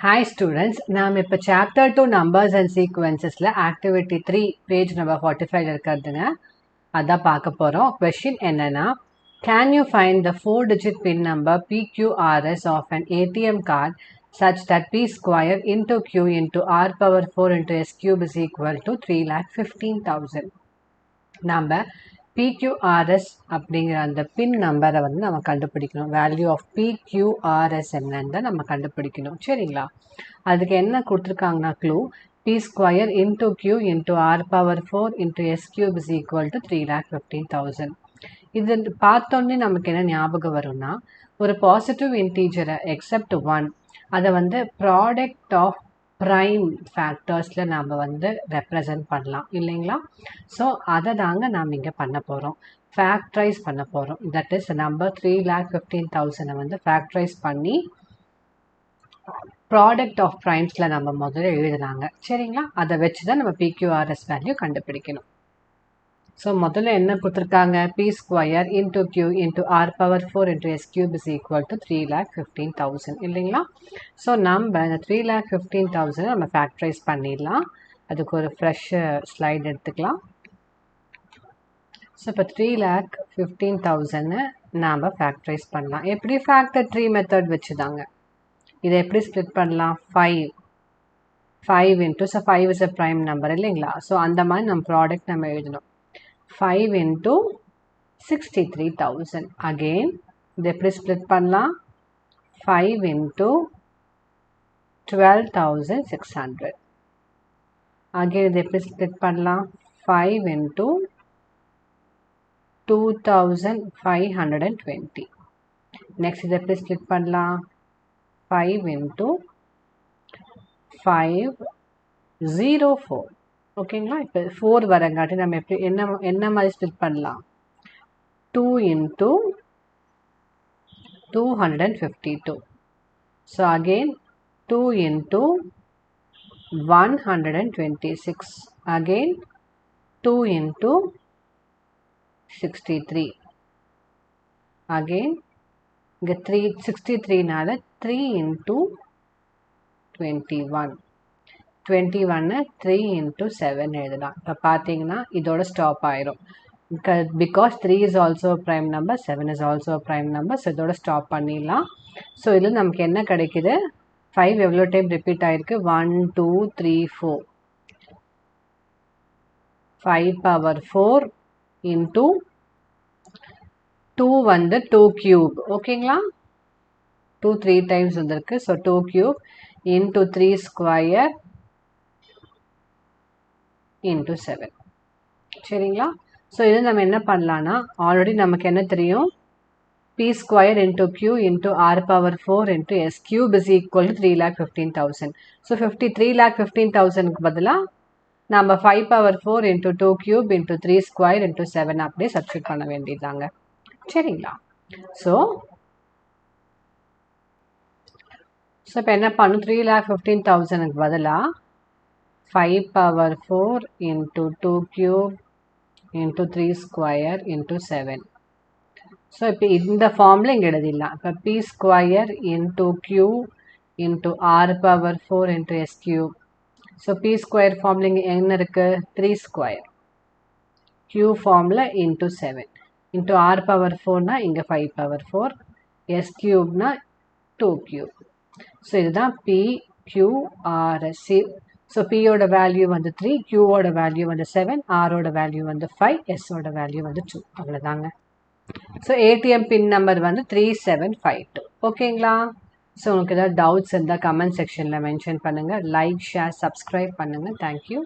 Hi students, நாம் இப்போ chapter 2 numbers and sequencesல activity 3 page number 45 இருக்கிறதுங்க அதான் பார்க்க போகிறோம். question என்னன்னா, can you find the 4-digit PIN number PQRS of an ATM card such that P square into Q into R power 4 into S cube is equal to 3,15,000. நாம் PQRS அப்படிங்கிற அந்த பின் நம்பரை வந்து நம்ம கண்டுபிடிக்கணும். வேல்யூ ஆஃப் PQRS என்னன்னு தான் நம்ம கண்டுபிடிக்கணும். சரிங்களா? அதுக்கு என்ன கொடுத்துருக்காங்கன்னா clue P square into Q into R power 4 into S cube is equal to 3,15,000. இது பார்த்தோன்னே நமக்கு என்ன ஞாபகம் வரும்னா, ஒரு பாசிட்டிவ் இன்டீஜரை எக்ஸப்ட் 1 அதை வந்து ப்ராடக்ட் ஆஃப் ப்ரைம் ஃபேக்டர்ஸில் நாம் வந்து ரெப்ரசன்ட் பண்ணலாம் இல்லைங்களா? ஸோ அதை தாங்க நாம் இங்கே பண்ண போகிறோம், ஃபேக்டரைஸ் பண்ண போகிறோம். தட் இஸ் நம்பர் 3,15,000 வந்து ஃபேக்டரைஸ் பண்ணி ப்ராடக்ட் ஆஃப் ப்ரைம்ஸில் நம்ம முதல்ல எழுதுனாங்க. சரிங்களா? அதை வச்சு தான் நம்ம PQRS வேல்யூ கண்டுபிடிக்கணும். ஸோ முதல்ல என்ன கொடுத்துருக்காங்க, P square into Q into R power 4 into S cube is equal to 3,15,000 இல்லைங்களா? ஸோ நம்ம இந்த 3,15,000 நம்ம ஃபேக்டரைஸ் பண்ணிடலாம். அதுக்கு ஒரு ஃப்ரெஷ் ஸ்லைட் எடுத்துக்கலாம். ஸோ இப்போ 3,15,000 நாம் ஃபேக்டரைஸ் பண்ணலாம். எப்படி ஃபேக்டர் ட்ரீ மெத்தட் வச்சு தாங்க. இதை எப்படி ஸ்ப்ளிட் பண்ணலாம், 5 into, so 5 is a prime number இல்லைங்களா? ஸோ அந்த மாதிரி நம்ம ப்ராடக்ட் நம்ம எழுதணும். 5 into 63,000. Again, இது எப்படி ஸ்ப்ளிட் பண்ணலாம், 5 into 12,600. Again, இது எப்படி ஸ்ப்ளிட் பண்ணலாம், 5 into 2,520. Next, இது எப்படி ஸ்ப்ளிட் பண்ணலாம், 5 into 504. ஓகேங்களா? இப்போ 4 வரங்காட்டி நம்ம எப்படி என்ன மாதிரி ஸ்ப்ளிட் பண்ணலாம், 2 into 252. So again 2 into 126. Again 2 into 63. Again இங்கே 63னால 3 into 21. 3 into 7 எழுதலாம். இப்போ பார்த்தீங்கன்னா இதோட ஸ்டாப் ஆயிரும். Because 3 is also prime number, 7 is also prime number. So இதோட ஸ்டாப் பண்ணிடலாம். ஸோ இதில் நமக்கு என்ன கிடைக்குது, 5 எவ்வளோ டைம் ரிப்பீட் ஆயிருக்கு, 1 2 3 4. 5 பவர் 4 இன்டூ 2 வந்து 2 கியூப். ஓகேங்களா? 2 3 டைம்ஸ் வந்திருக்கு. So 2 cube into 3 square into 7. சரிங்களா? ஸோ இது நம்ம என்ன பண்ணலான்னா, ஆல்ரெடி நமக்கு என்ன தெரியும், P square into Q into R power 4 into S cube is equal to 3,15,000. So 3,15,000க்கு பதிலாக நம்ம 5 power 4 into 2 cube into 3 square into 7 அப்படியே சப்ஸ்டிட் பண்ண வேண்டியதாங்க. சரிங்களா? ஸோ இப்போ என்ன பண்ணும், 3,15,000க்கு பதிலாக 5 power 4 into 2 cube into 3 square into 7. So இப்போ இந்த ஃபார்மில் இங்கே எழுதிடலாம். இப்போ P square into Q into R power 4 into S cube. So P square ஃபார்மில் இங்கே என்ன இருக்குது, 3 ஸ்கொயர். Q ஃபார்மில் இன்டூ 7 இன்டூ R பவர் 4னா இங்கே 5 பவர் 4, S கியூப்னா 2 கியூப். ஸோ இதுதான் PQRS. ஸோ Pயோட வேல்யூ வந்து 3, Qவோட வேல்யூ வந்து 7, Rோட வேல்யூ வந்து 5, Sோட வேல்யூ வந்து 2. அவ்வளோதாங்க. ஸோ ஏடிஎம் பின் நம்பர் வந்து 3752. ஓகேங்களா? ஸோ உங்களுக்கு ஏதாவது டவுட்ஸ் இருந்தால் கமெண்ட் செக்ஷனில் மென்ஷன் பண்ணுங்கள். லைக், ஷேர், சப்ஸ்கிரைப் பண்ணுங்கள். தேங்க்யூ.